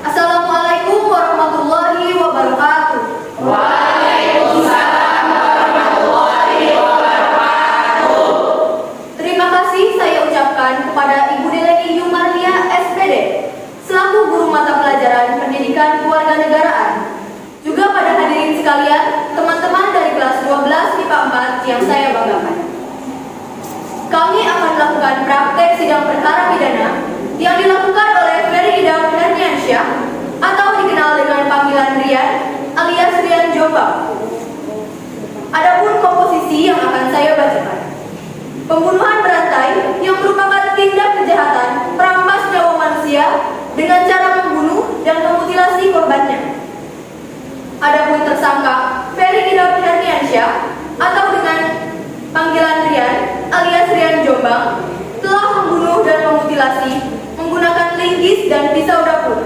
Assalamualaikum warahmatullahi wabarakatuh. Waalaikumsalam warahmatullahi wabarakatuh. Terima kasih saya ucapkan kepada Ibu Deleni Yumarlia SPD selaku guru mata pelajaran Pendidikan Kewarganegaraan. Juga pada hadirin sekalian, teman-teman dari kelas 12 MIPA 4 yang saya banggakan. Kami akan melakukan praktek sidang perkara pidana yang dilakukan oleh Ferry Idam Herniansyah atau dikenal dengan panggilan Rian alias Rian Jombang. Adapun komposisi yang akan saya bacakan: pembunuhan berantai yang merupakan tindak kejahatan merampas nyawa manusia dengan cara membunuh dan memutilasi korbannya. Adapun tersangka Ferry Idam Herniansyah atau dengan panggilan Rian alias Rian Jombang telah membunuh dan memutilasi menggunakan linggis dan pisau dapur,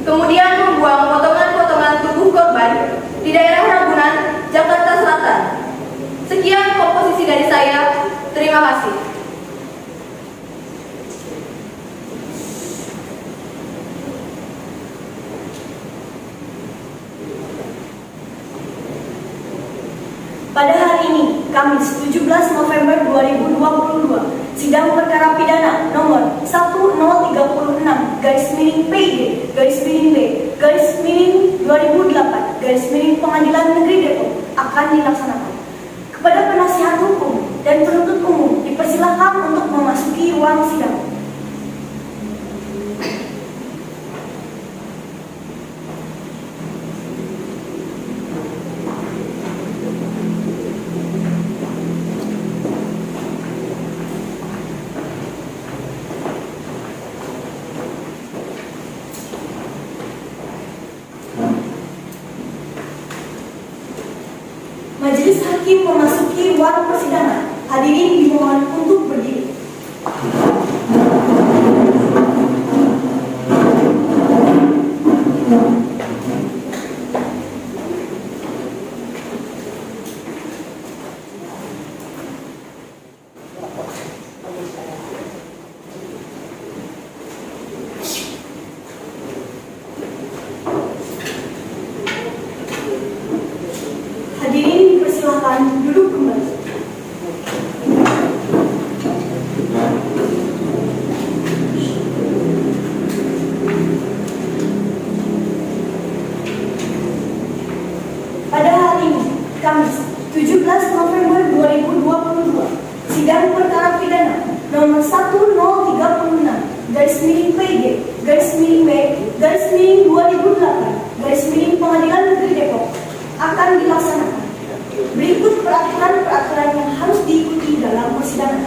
kemudian membuang potongan-potongan tubuh korban di daerah Ragunan, Jakarta Selatan. Sekian komposisi dari saya. Terima kasih. Pada hari ini, Kamis 17 November 2022, sidang perkara pidana nomor 1036/B/B/2008 Pengadilan Negeri Depok akan dilaksanakan. Kepada penasihat hukum dan penuntut umum dipersilakan untuk memasuki ruang sidang. Majelis hakim memasuki ruang persidangan. Hadirin dimohon untuk berdiri. Hadirin persilakan duduk kembali. Pada hari ini, Kamis 17 November 2022, sidang perkara pidana nomor 10-3/PG/B/2008 Pengadilan Negeri Depok akan dilaksanakan. Berikut peraturan-peraturan yang harus diikuti dalam persidangan.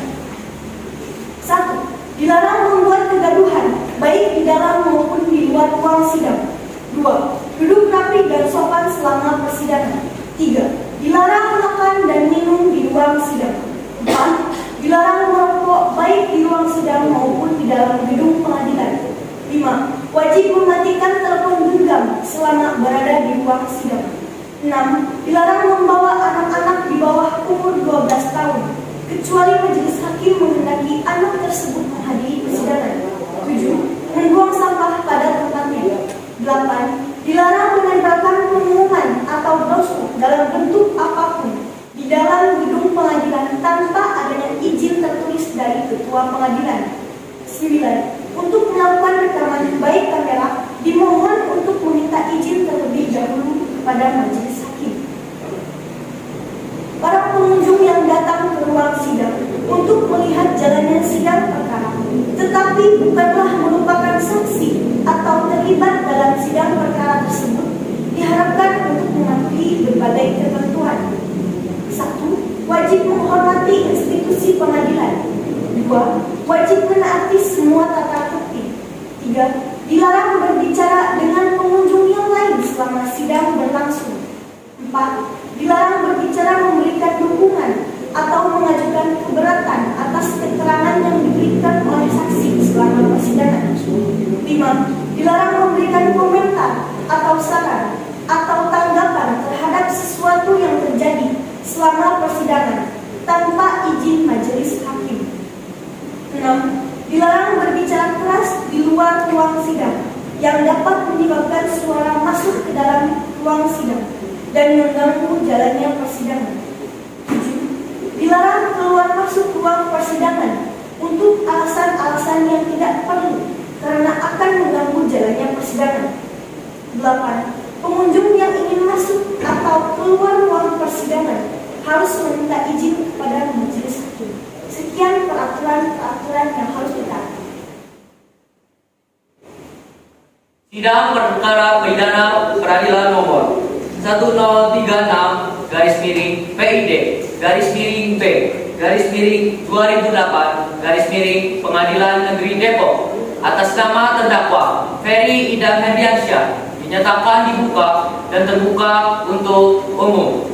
1. Dilarang membuat kegaduhan, baik di dalam maupun di luar ruang sidang. 2. Duduk rapi dan sopan selama persidangan. 3. Dilarang makan dan minum di ruang sidang. 4. Dilarang merokok baik di ruang sidang maupun di dalam gedung pengadilan. 5. Wajib mematikan telepon genggam selama berada di ruang sidang. 6. Dilarang membawa anak-anak di bawah umur 12 tahun, kecuali majelis hakim menghendaki anak tersebut menghadiri persidangan. 7. Membuang sampah pada tempatnya. 8. Dilarang menempelkan pengumuman atau brosur dalam bentuk apapun di dalam pengadilan tanpa adanya izin tertulis dari ketua pengadilan. 9. Untuk melakukan rekaman baik kamera, dimohon untuk meminta izin terlebih dahulu kepada majelis hakim. Para pengunjung yang datang ke ruang sidang untuk melihat jalannya sidang perkara, tetapi bukanlah merupakan saksi atau terlibat dalam sidang perkara tersebut, diharapkan untuk mematuhi berbagai ketentuan. 1. Wajib menghormati institusi pengadilan. 2. Wajib menaati semua tata tertib. 3. Dilarang berbicara dengan pengunjung yang lain selama sidang berlangsung. 4. Dilarang berbicara memberikan dukungan atau mengajukan keberatan atas keterangan yang diberikan oleh saksi selama persidangan. 5. Dilarang memberikan komentar atau saran atau tanggapan terhadap sesuatu yang terjadi selama persidangan tanpa izin majelis hakim. 6. Dilarang berbicara keras di luar ruang sidang yang dapat menyebabkan suara masuk ke dalam ruang sidang dan mengganggu jalannya persidangan. 7. Dilarang keluar masuk ruang persidangan untuk alasan-alasan yang tidak perlu karena akan mengganggu jalannya persidangan. 8. Pengunjung yang ingin masuk atau keluar ruang persidangan harus meminta izin kepada majelis hakim. Sekian peraturan-peraturan yang harus ditaati. Sidang perkara pidana peradilan nomor 1034/PID/B/2008 Pengadilan Negeri Depok atas nama terdakwa Ferry Ida Herdiansyah dinyatakan dibuka dan terbuka untuk umum.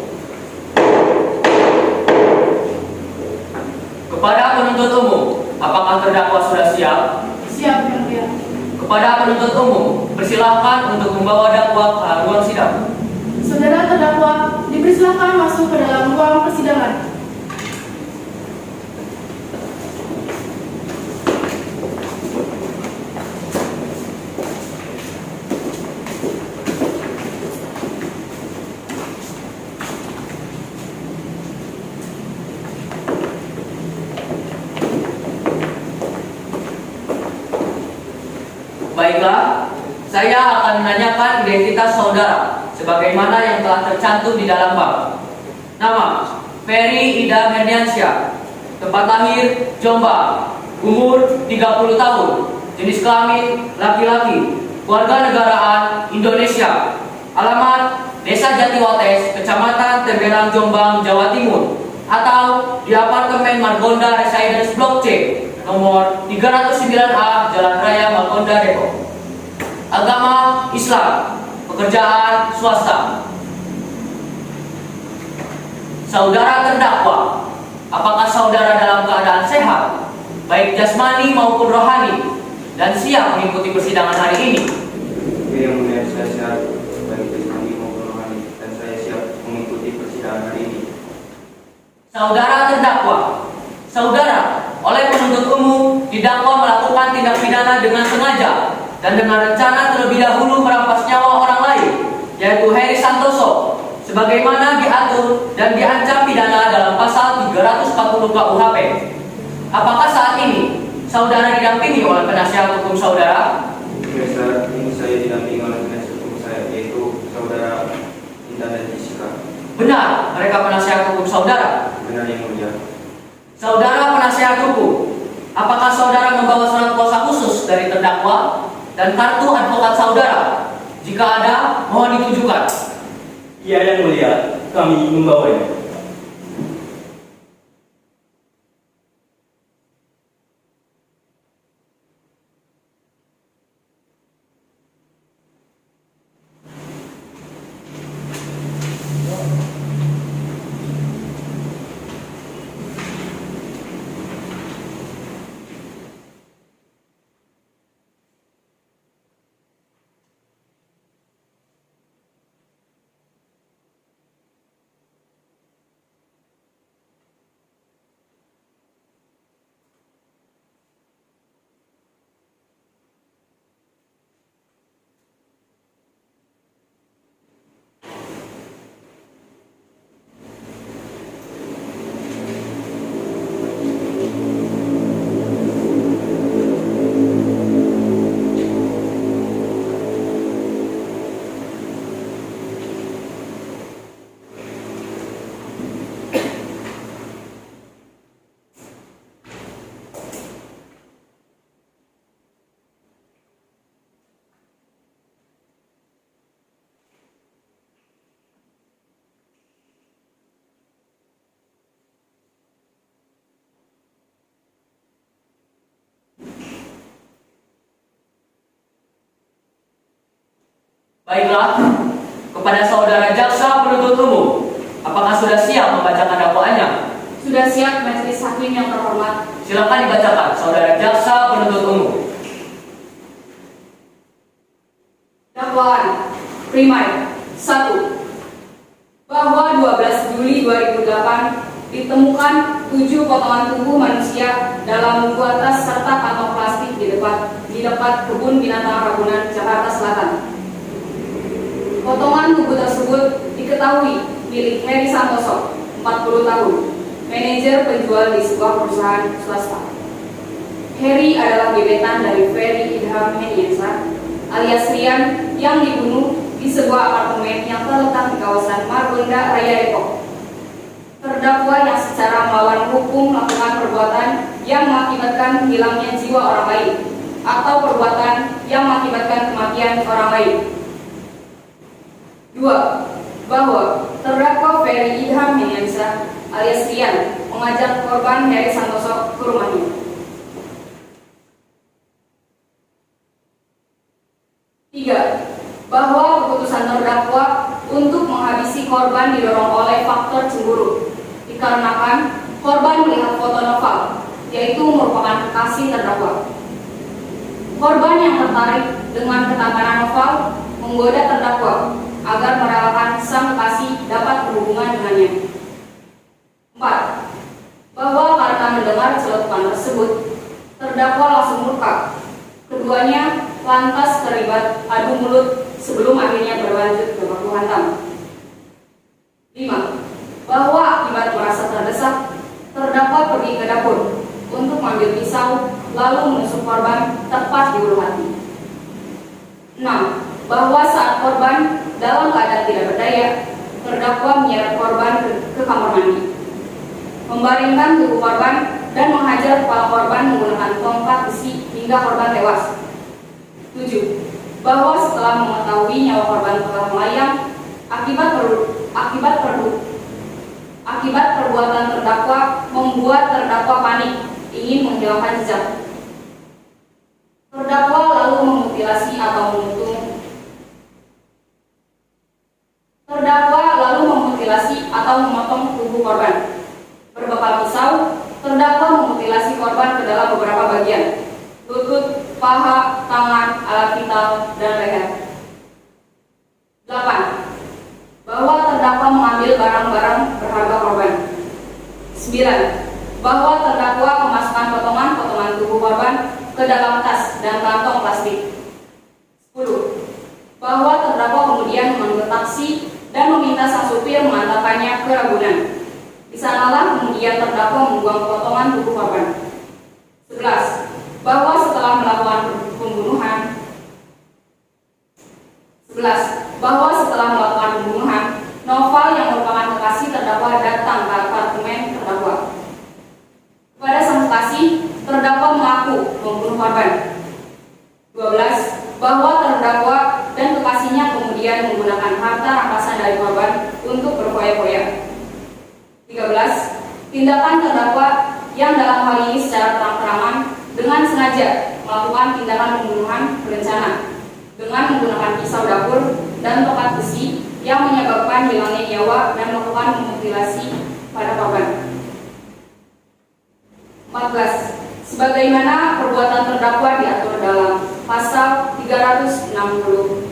Kepada penuntut umum, apakah terdakwa sudah siap? Siap, Yang Mulia. Kepada penuntut umum, persilahkan untuk membawa dakwa ke ruang sidang. Saudara terdakwa dipersilakan masuk ke dalam ruang persidangan. Baiklah, saya akan menanyakan identitas saudara sebagaimana yang telah tercantum di dalam bap. Nama: Ferry Ida Herdiansyah. Tempat lahir: Jombang. Umur: 30 tahun. Jenis kelamin: laki-laki. Kewarganegaraan: Indonesia. Alamat: Desa Jatiwates, Kecamatan Tembelang, Jombang, Jawa Timur, atau di apartemen Margonda Residence Blok C, nomor 309A, Jalan Raya Margonda, Depok. Agama: Islam. Pekerjaan: swasta. Saudara terdakwa, apakah saudara dalam keadaan sehat, baik jasmani maupun rohani, dan siap mengikuti persidangan hari ini? Yang mulia, saya sehat, baik jasmani maupun rohani, dan saya siap mengikuti persidangan hari ini. Saudara terdakwa, saudara oleh penuntut umum didakwa melakukan tindak pidana dengan sengaja dan dengan rencana terlebih dahulu merampas nyawa orang lain, yaitu Heri Santoso, sebagaimana diatur dan diancam pidana dalam pasal 340 KUHP. Apakah saat ini saudara didampingi oleh penasihat hukum saudara? Ya, saat ini saya didampingi oleh penasihat hukum saya, yaitu saudara Intan dan Jessica. Benar, mereka penasihat hukum saudara? Benar, Yang Mulia. Saudara penasihat hukum, apakah saudara membawa surat kuasa khusus dari terdakwa dan kartu advokat saudara? Jika ada, mohon ditujukan. Iya, Yang Mulia, kami membawanya. Baiklah, kepada saudara jaksa penuntut umum, apakah sudah siap membacakan dakwaannya? Sudah siap, Majelis Hakim yang terhormat. Silakan dibacakan, saudara jaksa penuntut umum. Dakwaan primer 1. Bahwa 12 Juli 2008 ditemukan 7 potongan tubuh manusia dalam buku tas serta kantong plastik di dekat kebun binatang Ragunan, Jakarta Selatan. Potongan tubuh tersebut diketahui milik Heri Santoso, 40 tahun, manajer penjual di sebuah perusahaan swasta. Heri adalah gebetan dari Ferry Idham Hediansyah alias Rian yang dibunuh di sebuah apartemen yang terletak di kawasan Margonda Raya Depok. Terdakwa yang secara melawan hukum melakukan perbuatan yang mengakibatkan hilangnya jiwa orang lain atau perbuatan yang mengakibatkan kematian orang lain. 2. Bahwa terdakwa Ferry Idham Hediansyah alias Rian mengajak korban Heri Santoso ke rumahnya. 3. Bahwa keputusan terdakwa untuk menghabisi korban didorong oleh faktor cemburu, dikarenakan korban melihat foto novel, yaitu merupakan kekasih terdakwa. Korban yang tertarik dengan ketampanan novel menggoda terdakwa agar merelakan sang kekasih dapat berhubungan dengannya. 4. Bahwa karena mendengar celutukan tersebut, terdakwa langsung murka. Keduanya lantas terlibat adu mulut sebelum akhirnya berlanjut ke baku hantam. 5. Bahwa akibat merasa terdesak, terdakwa pergi ke dapur untuk mengambil pisau lalu menusuk korban tepat di ulu hati. 6. Bahwa saat korban dalam keadaan tidak berdaya, terdakwa menyeret korban ke kamar mandi, membaringkan tubuh korban dan menghajar kepala korban menggunakan tongkat besi hingga korban tewas. 7. Bahwa setelah mengetahui nyawa korban telah melayang akibat perbuatan terdakwa membuat terdakwa panik ingin menghilangkan jejak. Terdakwa lalu memutilasi atau memotong tubuh korban. Berbekal pisau, terdakwa memutilasi korban ke dalam beberapa bagian: lutut, paha, tangan, alat vital, dan leher. 8. Bahwa terdakwa mengambil barang-barang berharga korban. 9. Bahwa terdakwa memasukkan potongan-potongan tubuh korban ke dalam tas dan kantong plastik. 10. Bahwa terdakwa kemudian memanggil taksi dan meminta sang supir mengantarkannya ke Ragunan. Di sanalah kemudian terdakwa membuang potongan tubuh korban. 11. Bahwa setelah melakukan pembunuhan, Noval yang merupakan kekasih terdakwa datang ke apartemen terdakwa. Kepada sang kekasih, terdakwa mengaku membunuh korban. 12. Bahwa terdakwa dan kekasihnya kemudian menggunakan harta rampasan dari korban untuk berfoya-foya. 13. Tindakan terdakwa yang dalam hal ini secara terang-terangan dengan sengaja melakukan tindakan pembunuhan berencana dengan menggunakan pisau dapur dan tongkat besi yang menyebabkan hilangnya nyawa dan melakukan mutilasi pada korban. 14. Sebagaimana perbuatan terdakwa diatur dalam pasal 360.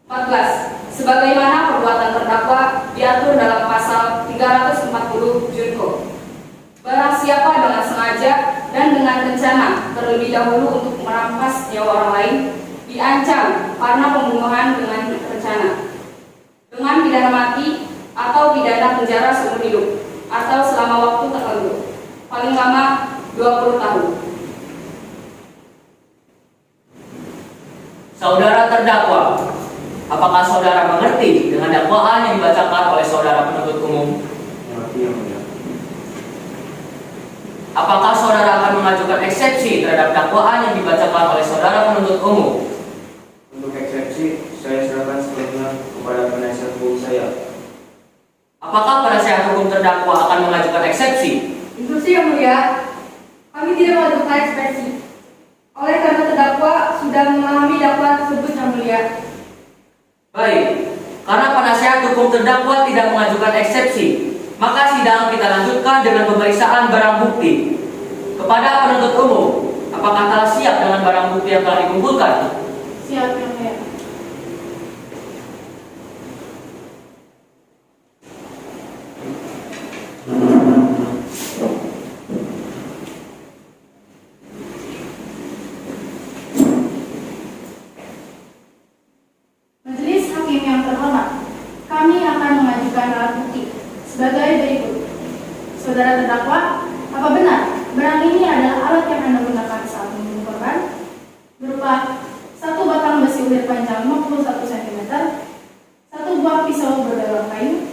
14. Sebagaimana perbuatan terdakwa diatur dalam pasal 340 Junto. Barang siapa dengan sengaja dan dengan rencana terlebih dahulu untuk merampas nyawa orang lain diancam karena pembunuhan dengan rencana dengan pidana mati atau pidana penjara seumur hidup atau selama waktu tertentu, paling lama 20 tahun. Saudara terdakwa, apakah saudara mengerti dengan dakwaan yang dibacakan oleh saudara penuntut umum? Mengerti yang mulia. Apakah saudara akan mengajukan eksepsi terhadap dakwaan yang dibacakan oleh saudara penuntut umum? Untuk eksepsi, saya serahkan sepenuhnya kepada penasihat hukum saya. Apakah penasihat hukum terdakwa akan mengajukan eksepsi? Instruksi yang mulia, kami tidak mengajukan eksepsi. Oleh karena terdakwa sudah memahami dakwaan tersebut yang mulia, Baik, karena penasihat hukum terdakwa tidak mengajukan eksepsi, maka sidang kita lanjutkan dengan pemeriksaan barang bukti. Kepada penuntut umum, apakah telah siap dengan barang bukti yang telah dikumpulkan? Siap, Yang Mulia. Majelis Hakim yang terhormat, kami akan mengajukan alat bukti sebagai berikut. Saudara terdakwa, apa benar barang ini adalah alat yang Anda gunakan saat membunuh korban? Berupa satu batang besi ulir panjang 61 cm, satu buah pisau berbelok kayu,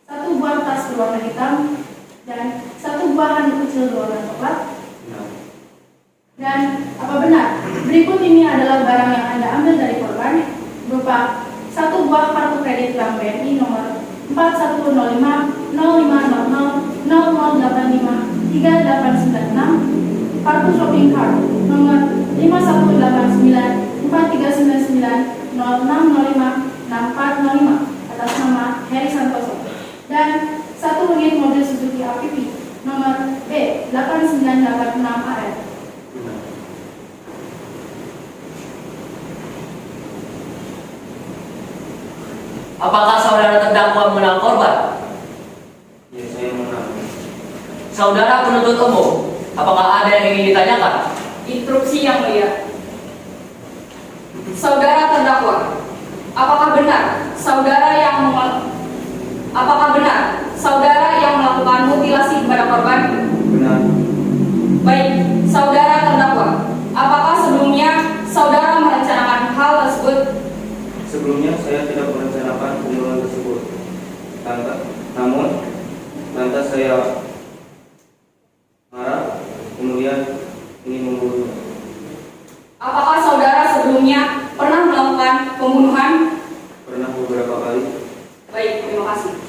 satu buah tas berwarna hitam, dan satu buah handuk kecil berwarna coklat. Dan apa benar berikut ini adalah barang yang Anda ambil dari korban? Berupa satu buah kartu kredit Bank BNI nomor 4105 0500 0085 3896, kartu shopping card nomor 5189 4399 0605 6405 atas nama Heri Santoso, dan satu unit mobil Suzuki APV nomor B8986AR. Apakah saudara terdakwa mengenal korban? Ya, saya mengenal. Saudara penuntut umum, apakah ada yang ingin ditanyakan? Instruksi Yang Mulia. Saudara terdakwa, apakah benar saudara yang melakukan mutilasi kepada korban? Benar. Baik, saudara terdakwa, apakah sebelumnya saudara merencanakan hal tersebut? Sebelumnya saya tidak merencanakan pembunuhan tersebut. Namun lantas saya marah, kemudian ingin membunuh. Apakah saudara sebelumnya pernah melakukan pembunuhan? Pernah beberapa kali. Baik, terima kasih.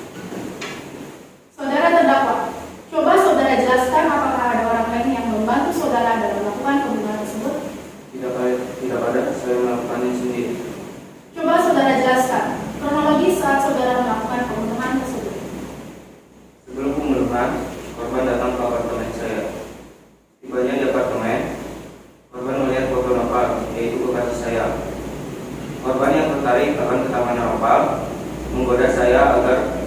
Saudara terdakwa, coba saudara jelaskan apakah ada orang lain yang membantu saudara dalam melakukan pembunuhan tersebut? Tidak ada, saya melakukannya sendiri. Coba saudara jelaskan kronologi saat saudara melakukan pembunuhan tersebut. Sebelum pembunuhan, korban datang ke apartemen saya. Tibanya di apartemen, korban melihat foto novel, yaitu kekasih saya. Korban yang tertarik akan ke taman novel, menggoda saya agar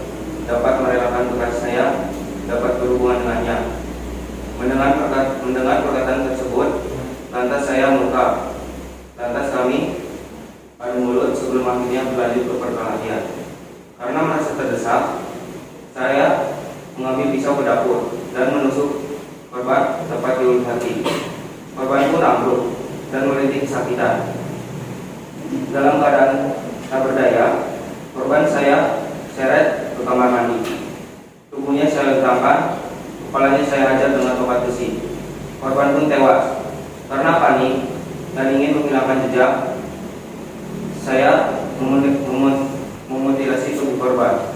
dapat merelakan kekasih saya dapat berhubungan dengannya. Mendengar perkataan tersebut, lantas saya murka. Lantas kami adu mulut sebelum akhirnya berlanjut ke perkelahian. Karena merasa terdesak, saya mengambil pisau ke dapur dan menusuk korban tepat di ulu hati. Korban pun ambruk dan merintih kesakitan. Dalam keadaan tak berdaya, korban saya seret ke kamar mandi. Tubuhnya saya letakkan, kepalanya saya hajar dengan tokat besi. Korban pun tewas. Karena panik dan ingin menghilangkan jejak, saya memutilasi tubuh korban.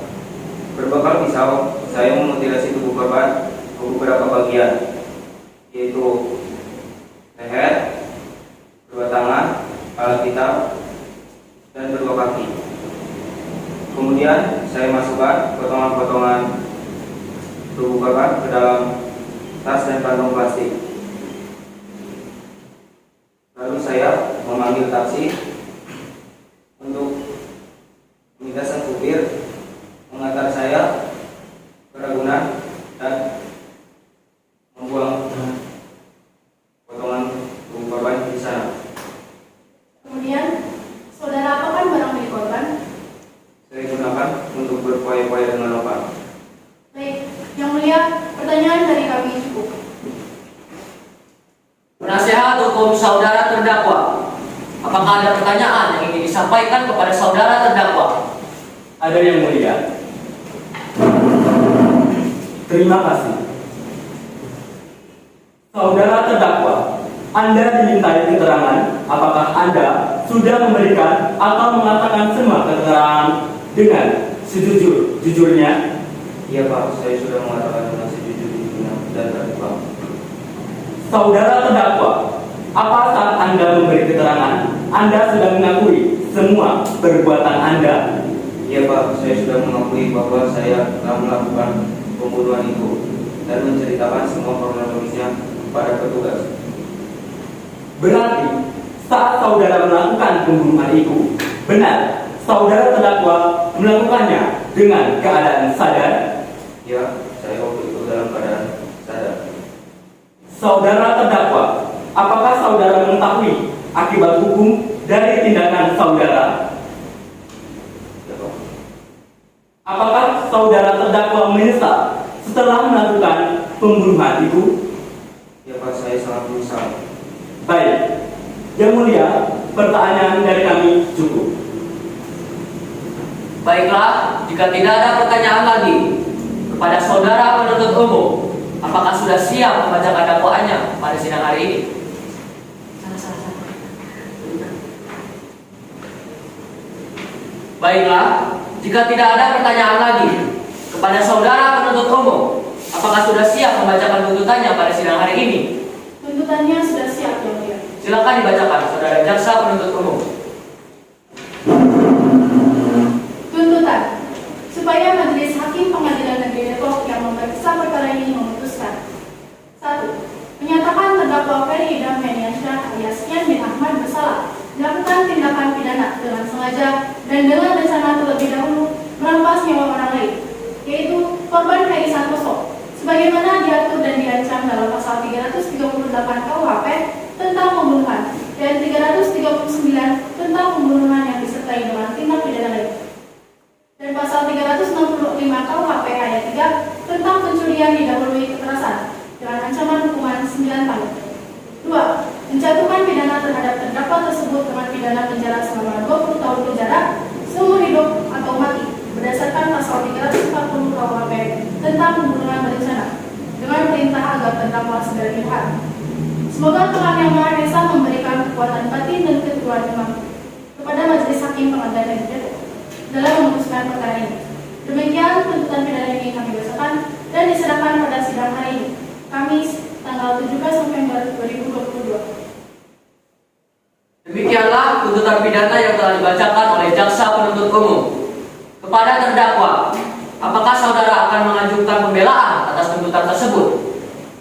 Berbekal pisau, saya memutilasi tubuh korban ke beberapa bagian, yaitu leher, kedua tangan, kepala kita, dan kedua kaki. Kemudian saya masukkan potongan-potongan tubuh korban ke dalam tas dan kantong plastik. Lalu saya memanggil taksi untuk meminta sang supir mengantar saya ke Ragunan dan membuang potongan tubuh korban di sana. Kemudian, saudara apakan barang milik korban? Saya gunakan untuk berpoya-poya dengan novel. Baik, Yang Mulia, pertanyaan dari kami cukup. Penasehat hukum saudara terdakwa, apakah ada pertanyaan yang ingin disampaikan kepada saudara terdakwa? Ada Yang Mulia. Terima kasih. Saudara terdakwa, Anda dimintai keterangan apakah Anda sudah memberikan atau mengatakan semua keterangan dengan sejujur-jujurnya? Iya Pak, saya sudah mengatakan dengan sejujur-jujurnya dan terbuka. Saudara terdakwa, apa saat Anda memberi keterangan, Anda sudah mengakui semua perbuatan Anda? Iya Pak, saya sudah mengakui bahwa saya telah melakukan pembunuhan itu dan menceritakan semua kronologisnya kepada petugas. Berarti saat saudara melakukan pembunuhan itu, benar saudara terdakwa melakukannya dengan keadaan sadar? Ya, saya waktu itu dalam keadaan sadar. Saudara terdakwa, apakah saudara mengetahui akibat hukum dari tindakan saudara? Ya Pak. Apakah saudara terdakwa menyesal setelah melakukan pembunuhan itu? Ya Pak, saya sangat menyesal. Baik, Yang Mulia, pertanyaan dari kami cukup. Baiklah, jika tidak ada pertanyaan lagi kepada saudara penuntut umum, apakah sudah siap membacakan dakwaannya pada sidang hari ini? Baiklah, jika tidak ada pertanyaan lagi kepada saudara penuntut umum, apakah sudah siap membacakan tuntutannya pada sidang hari ini? Tuntutannya sudah siap, Yang Mulia. Silakan dibacakan, saudara jaksa penuntut umum. Tuntutan, supaya Majelis Hakim Pengadilan Negeri Depok yang memeriksa perkara ini memutuskan: 1. Menyatakan terdakwa Ferry Idam Heniansyah alias Yan bin Ahmad bersalah melakukan tindakan pidana dengan sengaja dan dengan rencana terlebih dahulu merampas nyawa orang lain, yaitu korban Ferry Santoso, sebagaimana diatur dan diancam dalam pasal 338 KUHP tentang pembunuhan dan 339 tentang pembunuhan yang disertai dengan tindak pidana lain, dan pasal 365 KUHP ayat 3 tentang pencurian didahului kekerasan dengan ancaman hukuman 9 tahun. 2. Menjatuhkan pidana terhadap terdakwa tersebut dengan pidana penjara selama 20 tahun penjara seumur hidup atau mati berdasarkan pasal 340 KUHP tentang pembunuhan berencana dengan perintah agar terdakwa segera ditahan. Semoga Tuhan Yang Maha Esa memberikan kekuatan batin dan ketuhanan kepada Majelis Hakim Pengadilan Negeri Depok dalam memutuskan perkara ini. Demikian tuntutan pidana ini kami bacakan dan diserahkan pada sidang hari ini, Kamis, tanggal 17 November 2022. Demikianlah tuntutan pidana yang telah dibacakan oleh jaksa penuntut umum. Kepada terdakwa, apakah saudara akan mengajukan pembelaan atas tuntutan tersebut?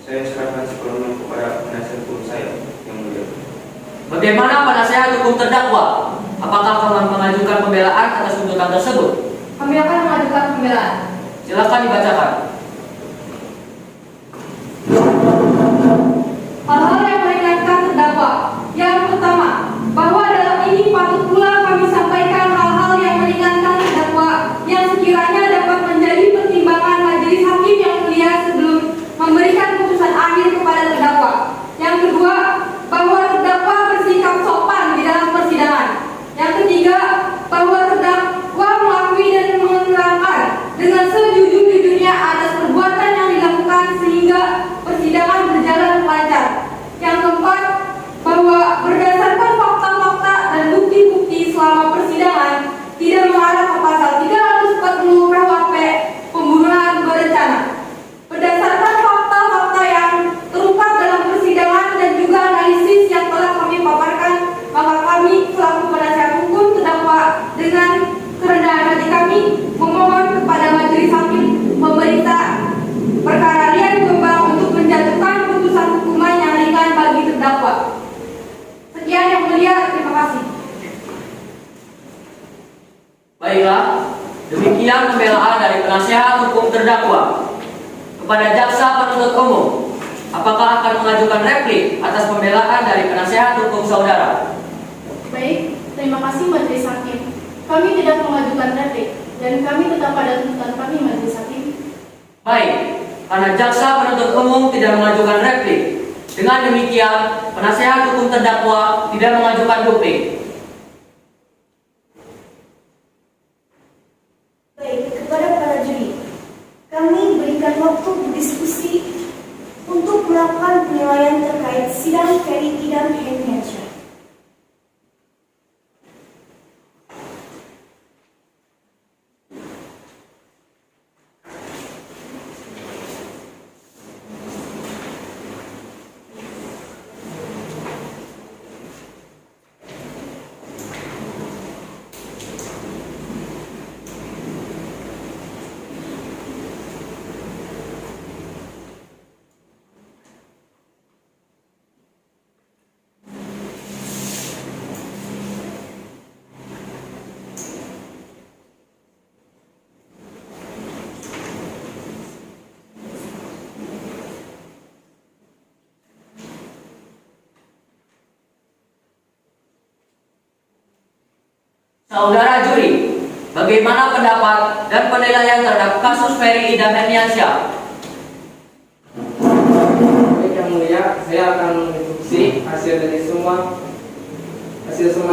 Saya serahkan sepenuhnya kepada penasihat hukum saya, Yang Mulia. Bagaimana penasihat hukum terdakwa? Apakah akan mengajukan pembelaan atas tuntutan tersebut? Kami akan mengajukan pembelaan. Silakan dibacakan. Hal-hal yang meringankan terdakwa. Yang pertama, bahwa dalam ini patut pula kami sampaikan hal-hal yang meringankan terdakwa yang sekiranya dapat menjadi pertimbangan Majelis Hakim Yang Mulia sebelum memberikan putusan akhir kepada terdakwa. Yang kedua, bahwa terdakwa bersikap sopan di dalam persidangan. Yang ketiga, bahwa terdakwa mengakui dan menerangkan dengan sejujur-jujurnya atas perbuatan yang dilakukan sehingga persidangan berjalan lancar. Yang keempat, bahwa berdasarkan fakta-fakta dan bukti-bukti selama persidangan tidak mengarah ke pasal 340 KUHP pembunuhan berencana. Berdasarkan fakta-fakta yang terungkap dalam persidangan dan juga analisis yang telah kami paparkan, maka kami selaku penasihat hukum terdakwa dengan kerendahan hati kami memohon kepada Majelis Hakim memeriksa perkara Rian Gombang untuk menjatuhkan putusan hukuman yang ringan bagi terdakwa. Sekian Yang Mulia, terima kasih. Baiklah, demikian pembelaan dari penasihat hukum terdakwa. Kepada jaksa penuntut umum, apakah akan mengajukan replik atas pembelaan dari penasihat hukum saudara? Baik, terima kasih Majelis Hakim. Kami tidak mengajukan replik dan kami tetap pada tuntutan kami, Majelis Hakim. Baik, karena jaksa penuntut umum tidak mengajukan replik, dengan demikian penasihat hukum terdakwa tidak mengajukan duplik. Baik, kepada para juri, kami berikan waktu berdiskusi untuk melakukan penilaian terkait sidang Ferry Idam Heniansyah. Saudara juri, bagaimana pendapat dan penilaian terhadap kasus Ferry Ida Herniansyah? Baik yang mulia, saya akan menginstruksi hasil semua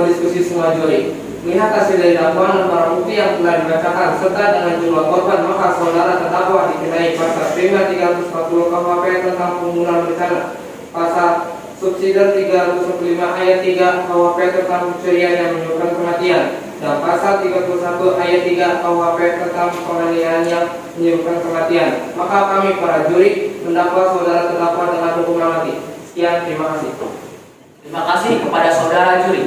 diskusi semua juri. Melihat hasil dari dakwaan dan barang bukti yang telah dibacakan serta dengan jumlah korban, maka saudara terdakwa dikenai pasal 340 KUHP tentang pembunuhan berencana, pasal subsidiar 345 ayat 3 KUHP tentang pencurian yang menyebabkan kematian, dan pasal 31 ayat 3 KUHP tentang penganiayaan yang menyebabkan kematian. Maka kami para juri mendakwa saudara terdakwa dengan hukuman mati. Sekian, terima kasih. Terima kasih kepada saudara juri.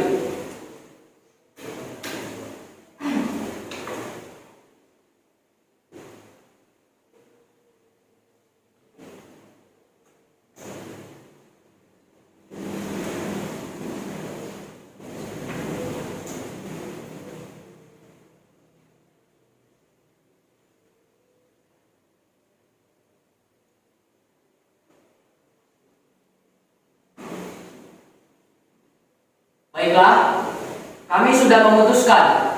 Baiklah, kami sudah memutuskan.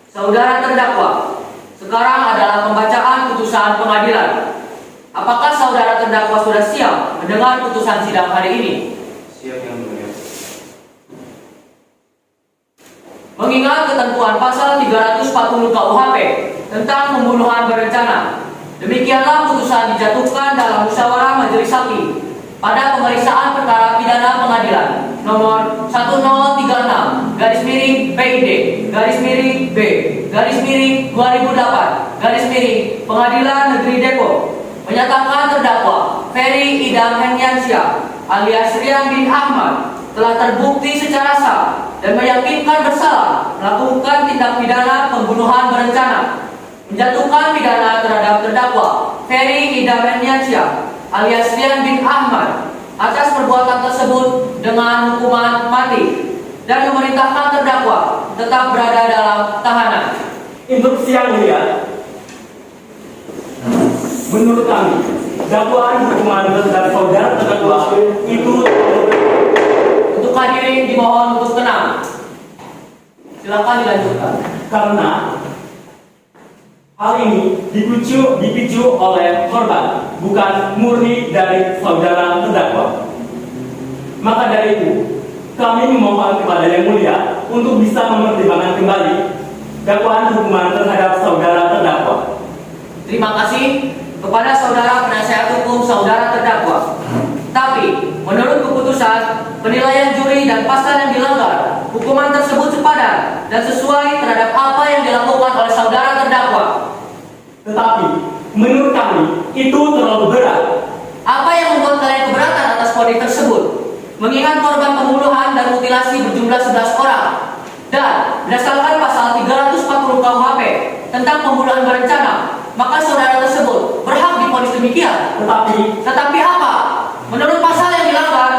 Saudara terdakwa, sekarang adalah pembacaan putusan pengadilan. Apakah saudara terdakwa sudah siap mendengar putusan sidang hari ini? Siap yang mulia. Mengingat ketentuan pasal 340 KUHP tentang pembunuhan berencana, demikianlah putusan dijatuhkan dalam musyawarah majelis hakim pada pemeriksaan perkara pidana pengadilan nomor 1039-PID-B-2008 Pengadilan Negeri Depok menyatakan terdakwa Ferry Ida Herniansyah alias Rian bin Ahmad telah terbukti secara sah dan meyakinkan bersalah melakukan tindak pidana pembunuhan berencana, menjatuhkan pidana terhadap terdakwa Ferry Ida Herniansyah alias Rian bin Ahmad atas perbuatan tersebut dengan hukuman mati dan memerintahkan terdakwa tetap berada dalam tahanan. Instruksi yang mulia, menurut kami, dakwaan hukuman terhadap saudara terdakwa itu Untuk hadirin dimohon untuk tenang. Silakan dilanjutkan. karena hal ini dipicu oleh korban, bukan murni dari saudara terdakwa. Maka dari itu, kami memohon kepada Yang Mulia untuk bisa mempertimbangkan kembali dakwaan hukuman terhadap saudara terdakwa. Terima kasih kepada saudara penasihat hukum saudara terdakwa. Tapi, menurut keputusan, penilaian juri dan pasal yang dilanggar, hukuman tersebut sepadan dan sesuai terhadap apa yang dilakukan oleh saudara terdakwa. Tetapi, menurut kami, itu terlalu berat. Apa yang membuat kalian keberatan atas vonis tersebut? Mengingat korban pembunuhan dan mutilasi berjumlah 11 orang. Dan berdasarkan pasal 340 KUHP tentang pembunuhan berencana, maka saudara tersebut berhak divonis demikian. Tetapi apa? Menurut pasal yang dilanggar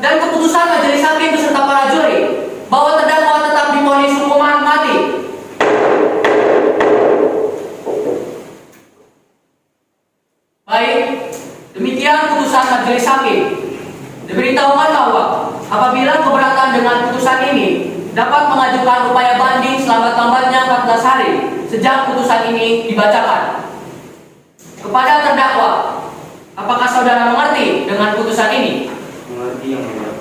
dan keputusan majelis hakim beserta para juri bahwa terdakwa tetap divonis hukuman mati. Baik, demikian putusan majelis hakim. Diberitahukan bahwa apabila keberatan dengan putusan ini dapat mengajukan upaya banding selambat-lambatnya 14 hari sejak putusan ini dibacakan. Kepada terdakwa, apakah saudara mengerti dengan putusan ini? Mengerti yang mulia.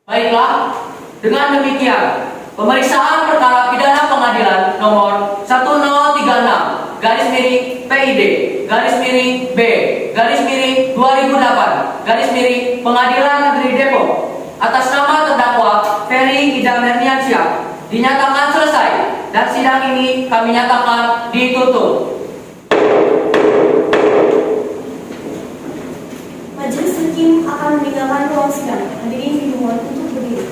Baiklah, dengan demikian pemeriksaan perkara pidana pengadilan nomor 1036-PID-B-2008 Pengadilan Negeri Depok atas nama terdakwa Ferry Ida Herniansyah dinyatakan selesai dan sidang ini kami nyatakan ditutup. Majelis hakim akan meninggalkan ruang sidang. Hadirin dimohon untuk berdiri.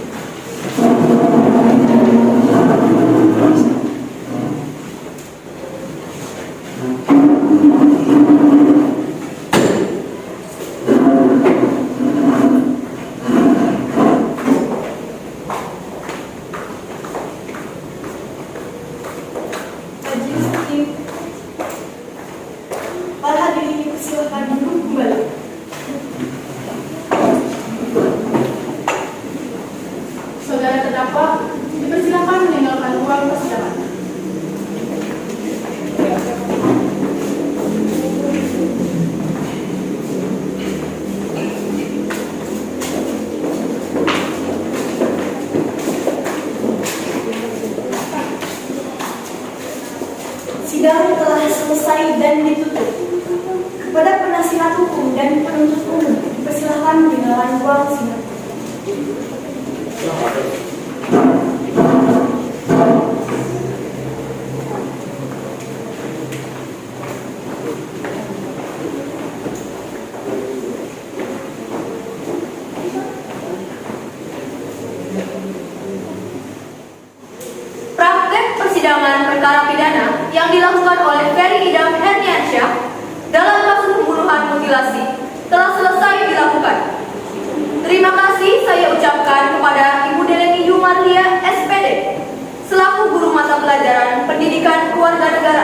Majelis hakim, para hadirin dipersilakan duduk kembali. Saudara terdakwa dipersilakan meninggalkan ruang yang dilakukan oleh Ferry Idam Herniansyah dalam kasus pembunuhan mutilasi telah selesai dilakukan. Terima kasih saya ucapkan kepada Ibu Deleni Yumarlia SPD selaku guru mata pelajaran Pendidikan Kewarganegaraan